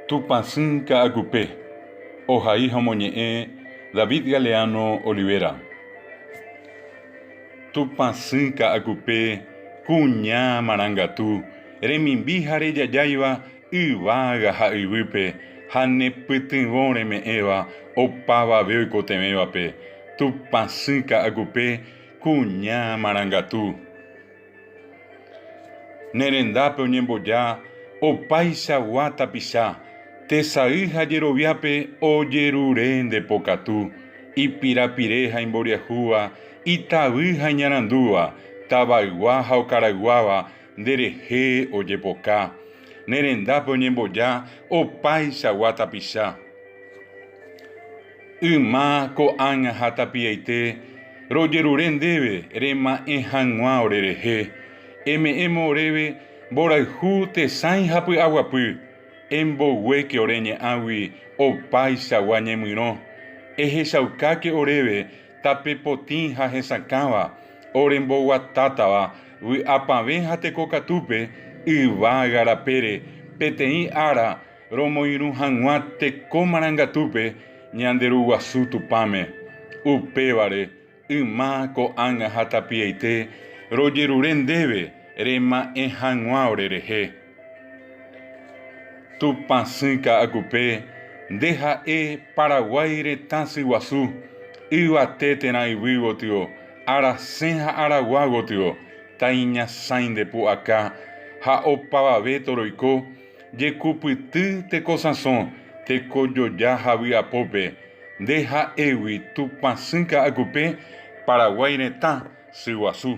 Tupãsy Ka'akupe. Ohaí Hamoñe'ẽ David Galeano Olivera. Tupãsy Ka'akupe, kuña marangatu, remimbi ha rejajáiva yvága ha yvýpe, ha nepytyvõ reme'ẽva opavave oikotemévape. Tupãsy Ka'akupe, kuña marangatu. Nerendápe oñemboja opaichagua tapicha, tesay ha jeroviápe ojerure ndepokatu, ipirapire ha imboriahúva, itavy ha iñarandúva, tavaygua ha okaraygua nderehe ojepoka. Nerendápe oñemboja opaichagua tapicha. Yma ko'ág̃a ha tapiaite rojerure ndéve rema'ẽ hag̃ua orerehe. Eme'ẽmo oréve mborayhu tesãi ha py'aguapy, emboguéke oreñe'ãgui opaichagua ñemyrõ. Ehechaukáke oréve tape potĩ ha hesakãva, oremboguatátava vy'apavẽ ha tekokatúpe, yvága rapére, peteĩ ára romoirũ hag̃ua teko marangatúpe ñande ryguasu tupãme. Upévare yma ko'ág̃a ha tapiaite rojerure ndéve rema'ẽ hag̃ua orerehe. Tupãsy Ka'akupe ndeha'e Paraguay retã syguasu, yvate térã yvy gotyo, arasẽ ha aragua gotyo, ta'iñasãi ndepu'aka ha opavave toroiko, jekupyty tekosãso, tekojoja ha vy'apópe. Ndeha'égui Tupãsy Ka'akupe, Paraguay retã syguasu.